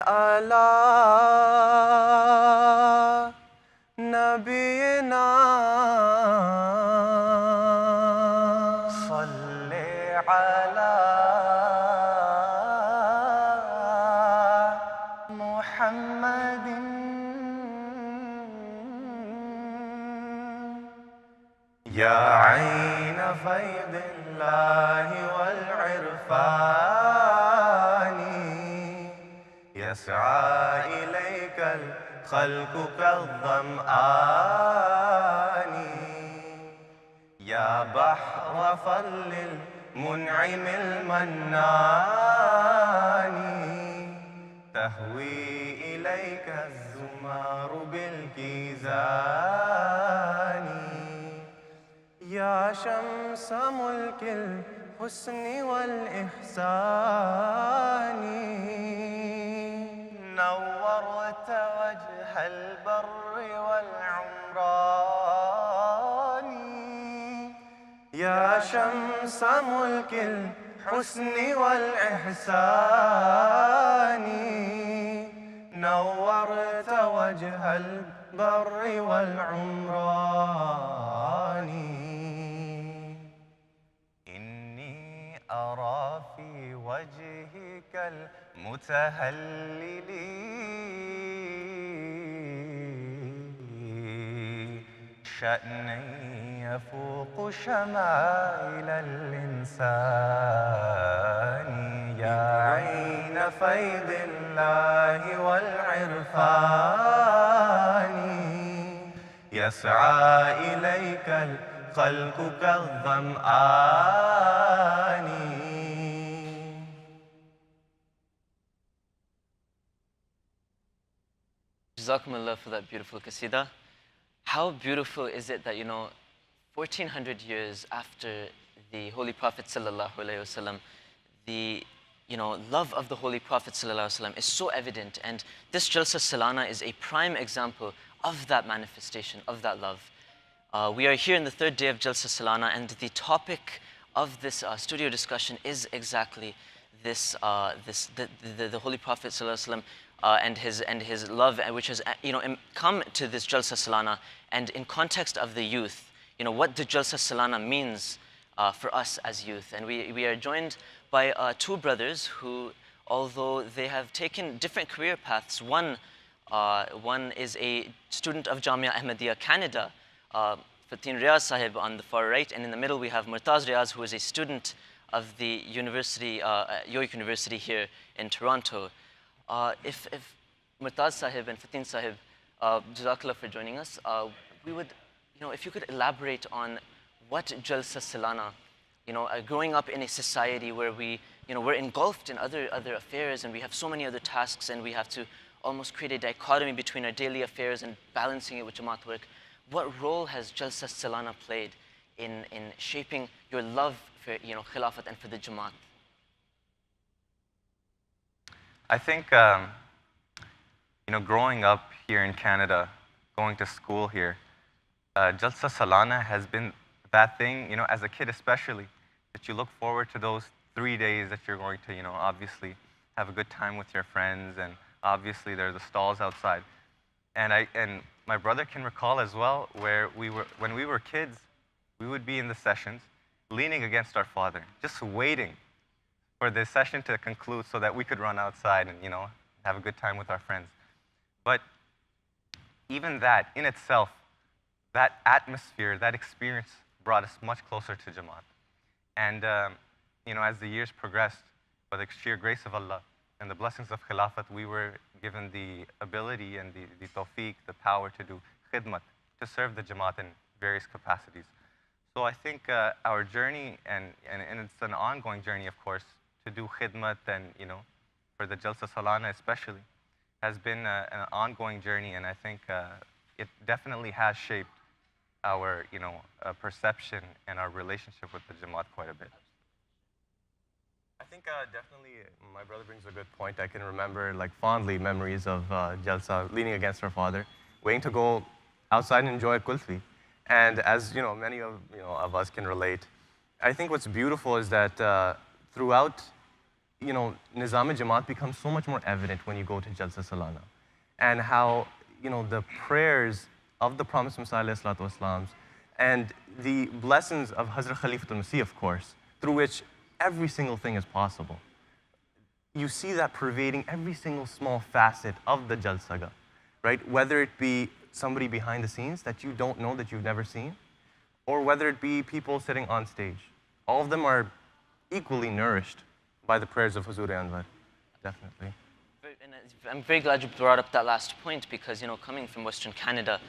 على نبينا صل على محمد يا عين فيض الله والعرفان يسعى إليك الخلق كالظمآن يا بحر فضل المنعم المنان تهوي إليك الزمار بالكيزان يا شمس ملك الحسن والإحسان نورت وجه البر والعمران يا شمس ملك الحسن والإحسان نورت وجه البر والعمران إني أرى في وجهك المتهلل شأنا يفوق شمائل الإنسان يا عين فيض الله والعرفان يسعى إليك الخلق كالظمآن. Jazakumullah for that beautiful qasida. How beautiful is it that, 1400 years after the Holy Prophet sallallahu alaihi wasallam, the love of the Holy Prophet sallallahu alaihi wasallam is so evident, and this Jalsa Salana is a prime example of that manifestation, of that love. We are here in the third day of Jalsa Salana, and the topic of this studio discussion is exactly this, the Holy Prophet sallallahu alaihi wasallam, and his love, which has come to this Jalsa Salana, and in context of the youth, what the Jalsa Salana means for us as youth. And we are joined by two brothers who, although they have taken different career paths, one is a student of Jamia Ahmadiyya Canada, Fatin Riaz Sahib on the far right, and in the middle we have Murtaz Riaz, who is a student of the university, York University here in Toronto. If Murtaz Sahib and Fatin Sahib, Jazakallah for joining us, we would, if you could elaborate on what Jalsa Salana, growing up in a society where we're engulfed in other affairs, and we have so many other tasks, and we have to almost create a dichotomy between our daily affairs and balancing it with Jamaat work. What role has Jalsa Salana played in shaping your love for Khilafat and for the Jamaat? I think, growing up here in Canada, going to school here, Jalsa Salana has been that thing, as a kid especially, that you look forward to those 3 days that you're going to, obviously have a good time with your friends, and obviously there are the stalls outside. And my brother can recall as well where when we were kids, we would be in the sessions, leaning against our father, just waiting for the session to conclude so that we could run outside and, have a good time with our friends. But even that in itself, that atmosphere, that experience brought us much closer to Jamaat. And, as the years progressed, by the sheer grace of Allah and the blessings of Khilafat, we were given the ability and the tawfiq, the power to do khidmat, to serve the Jamaat in various capacities. So I think our journey, and it's an ongoing journey, of course, to do khidmat and, for the Jalsa Salana especially, has been an ongoing journey, and I think it definitely has shaped our, perception and our relationship with the Jamaat quite a bit. I think definitely my brother brings a good point. I can remember fondly memories of Jalsa, leaning against her father, waiting to go outside and enjoy kulfi. And as many of us can relate, I think what's beautiful is that throughout Nizam-e-Jamaat becomes so much more evident when you go to Jalsa Salana. And how, the prayers of the Promised Messiah ﷺ and the blessings of Hazrat Khalifatul Masih, of course, through which every single thing is possible. You see that pervading every single small facet of the Jalsaga, right? Whether it be somebody behind the scenes that you don't know, that you've never seen, or whether it be people sitting on stage. All of them are equally nourished by the prayers of Huzur Anwar, definitely. I'm very glad you brought up that last point because, coming from Western Canada,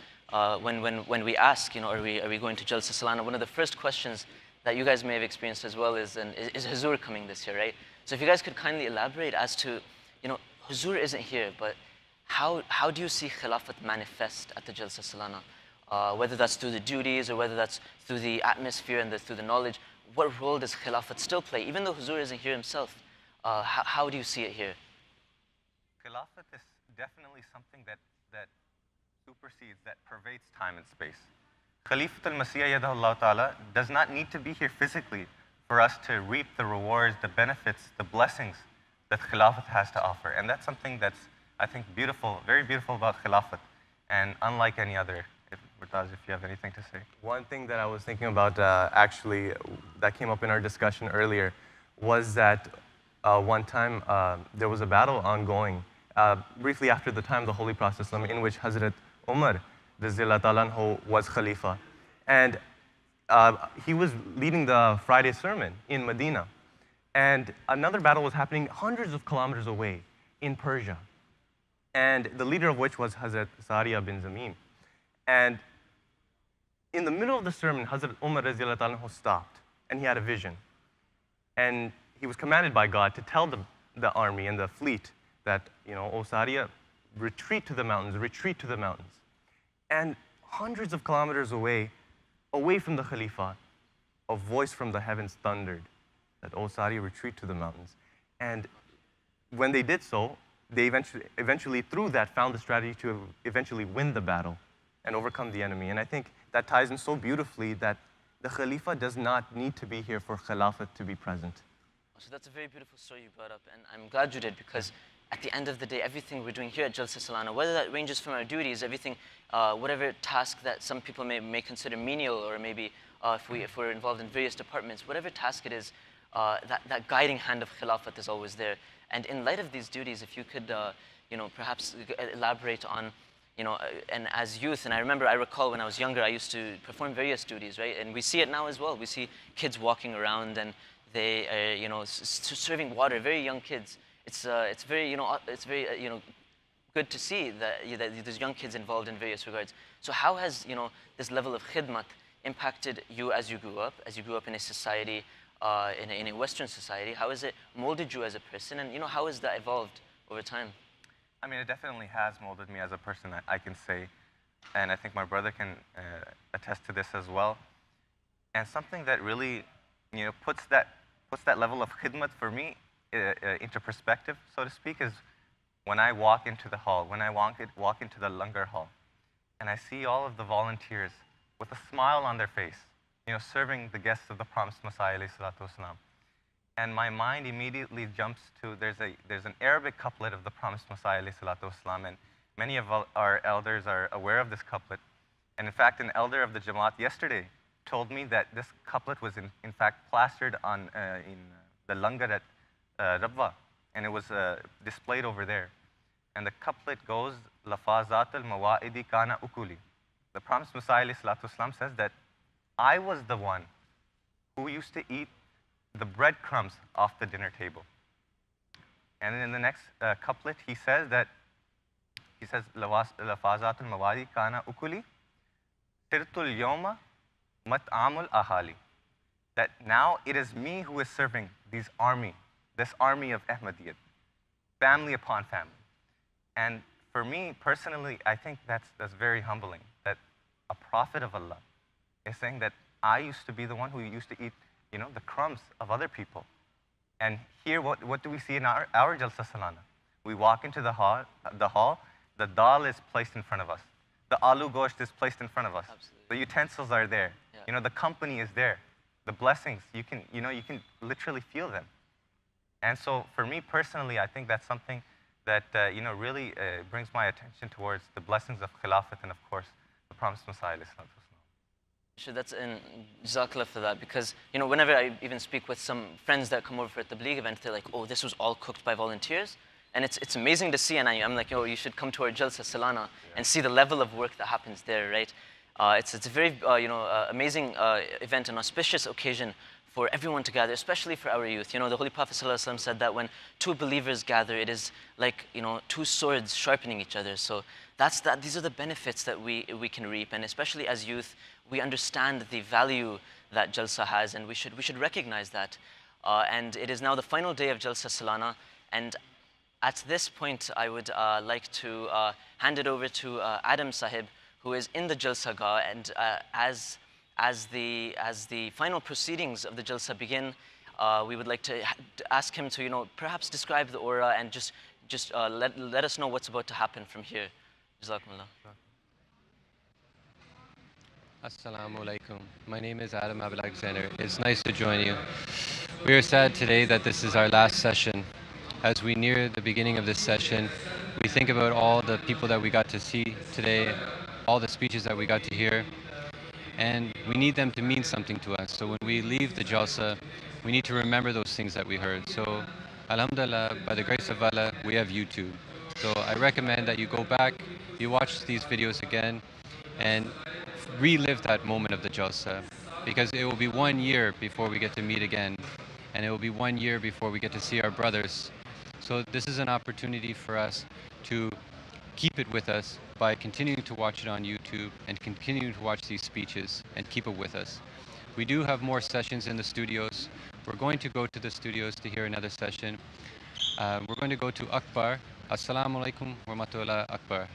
when we ask, are we going to Jalsa Salana, one of the first questions that you guys may have experienced as well is Huzur coming this year, right? So if you guys could kindly elaborate as to, Huzur isn't here, but how do you see Khilafat manifest at the Jalsa Salana? Whether that's through the duties or whether that's through the atmosphere and through the knowledge, what role does Khilafat still play? Even though Huzur isn't here himself, how do you see it here? Khilafat is definitely something that supersedes, that pervades time and space. Khalifatul Masih Yadahullah Ta'ala does not need to be here physically for us to reap the rewards, the benefits, the blessings that Khilafat has to offer. And that's something that's, I think, beautiful, very beautiful about Khilafat, and unlike any other. Murtaz, if you have anything to say. One thing that I was thinking about, actually, that came up in our discussion earlier, was that one time there was a battle ongoing, briefly after the time of the Holy Prophet ﷺ, in which Hazrat Umar was Khalifa. And he was leading the Friday sermon in Medina. And another battle was happening hundreds of kilometers away in Persia. And the leader of which was Hazrat Sariya bin Zamim. And in the middle of the sermon, Hazrat Umar stopped, and he had a vision. And he was commanded by God to tell the army and the fleet that, O Sariya, retreat to the mountains, retreat to the mountains. And hundreds of kilometers away from the Khalifa, a voice from the heavens thundered that, O Sariya, retreat to the mountains. And when they did so, they eventually, through that, found the strategy to eventually win the battle and overcome the enemy. And I think that ties in so beautifully that the Khalifa does not need to be here for Khilafat to be present. So that's a very beautiful story you brought up, and I'm glad you did, because at the end of the day, everything we're doing here at Jalsa Salana, whether that ranges from our duties, everything, whatever task that some people may consider menial, or maybe if we're involved in various departments, whatever task it is, that guiding hand of Khilafat is always there. And in light of these duties, if you could, perhaps elaborate on, and as youth, and I recall when I was younger, I used to perform various duties, right? And we see it now as well. We see kids walking around and they are, serving water, very young kids. It's very, good to see that there's young kids involved in various regards. So how has, this level of khidmat impacted you as you grew up in a society, in a Western society? How has it molded you as a person, and how has that evolved over time? I mean, it definitely has molded me as a person, I can say, and I think my brother can attest to this as well. And something that really, puts that level of khidmat for me into perspective, so to speak, is when I walk into the hall, when I walk into the langar hall, and I see all of the volunteers with a smile on their face, serving the guests of the Promised Messiah alayhi salatu wasalam. And my mind immediately jumps to, there's an Arabic couplet of the Promised Messiah alayhi salatu wasalam, and many of our elders are aware of this couplet. And in fact, an elder of the Jamaat yesterday told me that this couplet was in fact plastered on in the langar at Rabwa, and it was displayed over there. And the couplet goes, Lafazat al-mawa'idi kana ukuli. The Promised Messiah ﷺ says that I was the one who used to eat the breadcrumbs off the dinner table. And then in the next couplet, he says, Lafazat al-mawa'idi kana ukuli, sirtul yoma mat'amul ahali. That now it is me who is serving this army of Ahmadiyyat, family upon family. And for me personally, I think that's very humbling, that a prophet of Allah is saying that I used to be the one who used to eat, the crumbs of other people. And here, what do we see in our Jalsa Salana? We walk into the hall, the dal is placed in front of us. The aloo gosht is placed in front of us. Absolutely. The utensils are there. Yeah. The company is there. The blessings, you can literally feel them. And so for me personally, I think that's something that really brings my attention towards the blessings of Khilafat and, of course, the promised Messiah. Sure, that's in Jazakallah for that, because whenever I even speak with some friends that come over for a Tabligh event, they're like, oh, this was all cooked by volunteers. And it's amazing to see, and I'm like, you should come to our Jalsa Salana and see the level of work that happens there, right? It's a very amazing event, an auspicious occasion for everyone to gather, especially for our youth. The Holy Prophet ﷺ said that when two believers gather, it is like two swords sharpening each other. So these are the benefits that we can reap, and especially as youth, we understand the value that Jalsa has, and we should recognize that. And it is now the final day of Jalsa Salana, and at this point, I would like to hand it over to Adam Sahib, who is in the Jalsa Gah, and as the final proceedings of the Jalsa begin, we would like to ask him to perhaps describe the aura and just let us know what's about to happen from here. Jazakumullah. Assalamu alaikum. My name is Adam Alexander. It's nice to join you. We are sad today that this is our last session. As we near the beginning of this session, we think about all the people that we got to see today, all the speeches that we got to hear, and we need them to mean something to us. So when we leave the Jalsa, we need to remember those things that we heard. So Alhamdulillah, by the grace of Allah, we have YouTube. So I recommend that you go back, you watch these videos again, and relive that moment of the Jalsa, because it will be 1 year before we get to meet again, and it will be 1 year before we get to see our brothers. So this is an opportunity for us to keep it with us by continuing to watch it on YouTube and continuing to watch these speeches and keep it with us. We do have more sessions in the studios. We're going to go to the studios to hear another session. We're going to go to Akbar. Assalamu alaikum wa rahmatullah Akbar.